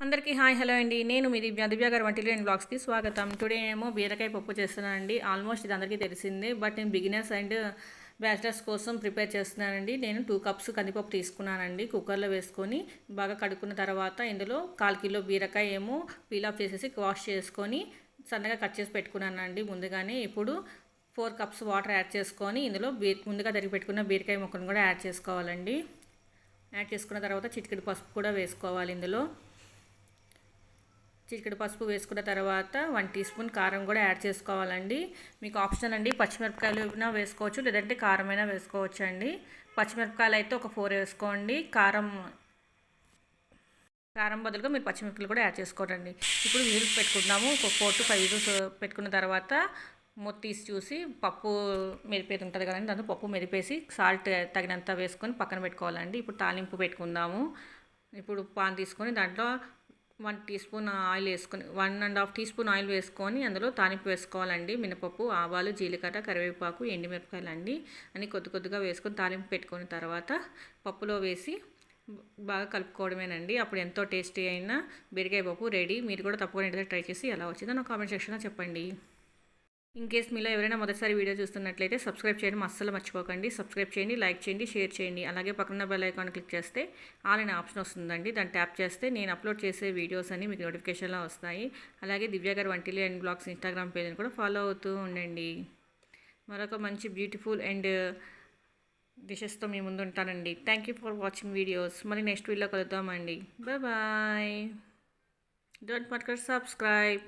అందరికీ hi hello అండి. నేను మీ దివ్య గారి వంటిలో అండ్ బ్లాగ్స్కి స్వాగతం. టుడే ఏమో బీరకాయ పప్పు చేస్తున్నానండి. ఆల్మోస్ట్ ఇది అందరికీ తెలిసిందే, బట్ నేను బిగినర్స్ అండ్ బ్యాచిలర్స్ కోసం ప్రిపేర్ చేస్తున్నానండి. నేను 2 కప్స్ కందిపప్పు తీసుకున్నానండి. కుక్కర్లో వేసుకొని బాగా కడుక్కున్న తర్వాత ఇందులో 1/4 కిలో బీరకాయ ఏమో పీల్ ఆఫ్ చేసేసి వాష్ చేసుకొని సన్నగా కట్ చేసి పెట్టుకున్నానండి ముందుగానే. ఇప్పుడు 4 కప్స్ వాటర్ యాడ్ చేసుకొని ఇందులో ముందుగా తరిగి పెట్టుకున్న బీరకాయ ముక్కను కూడా యాడ్ చేసుకోవాలండి. యాడ్ చేసుకున్న తర్వాత చిటికెడు పసుపు కూడా వేసుకోవాలి. ఇందులో చిటికెడు పసుపు వేసుకున్న తర్వాత 1 టీ స్పూన్ కారం కూడా యాడ్ చేసుకోవాలండి. మీకు ఆప్షనల్ అండి, పచ్చిమిరపకాయలు అయినా వేసుకోవచ్చు, లేదంటే కారమైనా వేసుకోవచ్చు అండి. పచ్చిమిరపకాయలు అయితే ఒక 4 వేసుకోండి. కారం బదులుగా మీరు పచ్చిమిరపకాయలు కూడా యాడ్ చేసుకోరండి. ఇప్పుడు విజిల్స్ పెట్టుకుందాము. ఒక 4 to 5 విజిల్స్ పెట్టుకున్న తర్వాత మూత తీసి చూసి పప్పు మెరిపేది ఉంటుంది కదండి, దాంతో పప్పు మెరిపేసి సాల్ట్ తగినంత వేసుకొని పక్కన పెట్టుకోవాలండి. ఇప్పుడు తాలింపు పెట్టుకుందాము. ఇప్పుడు పాన్ తీసుకొని దాంట్లో 1 టీ స్పూన్ ఆయిల్ వేసుకొని 1.5 టీ స్పూన్ ఆయిల్ వేసుకొని అందులో తాలింపు వేసుకోవాలండి. మినపప్పు, ఆవాలు, జీలకర్ర, కరివేపాకు, ఎండుమిరపకాయలు అండి అని కొద్దిగా వేసుకొని తాలింపు పెట్టుకున్న తర్వాత పప్పులో వేసి బాగా కలుపుకోవడమేనండి. అప్పుడు ఎంతో టేస్టీ అయిన బీరకాయ పప్పు రెడీ. మీరు కూడా తప్పకుండా ట్రై చేసి ఎలా వచ్చిందో నా కామెంట్ సెక్షన్లో చెప్పండి. ఇన్ కేస్ మీలో ఎవరైనా మొదటిసారి వీడియో చూస్తున్నట్లయితే సబ్స్క్రైబ్ చేయడం అస్సలు మర్చిపోకండి. సబ్స్క్రైబ్ చేయండి, లైక్ చేయండి, షేర్ చేయండి. అలాగే పక్కన బెల్ ఐకాన్ క్లిక్ చేస్తే ఆల్ అనే ఆప్షన్ వస్తుందండి. దాన్ని ట్యాప్ చేస్తే నేను అప్లోడ్ చేసే వీడియోస్ అన్ని మీకు నోటిఫికేషన్లో వస్తాయి. అలాగే దివ్య గారి వంటిలి అండ్ బ్లాగ్స్ ఇన్స్టాగ్రామ్ పేజ్ని కూడా ఫాలో అవుతూ ఉండండి. మరొక మంచి బ్యూటిఫుల్ అండ్ డిషెస్తో మీ ముందు ఉంటానండి. Thank you for watching videos. మరి నెక్స్ట్ వీడియోలో కలుద్దామండి. బాయ్. Don't forget subscribe.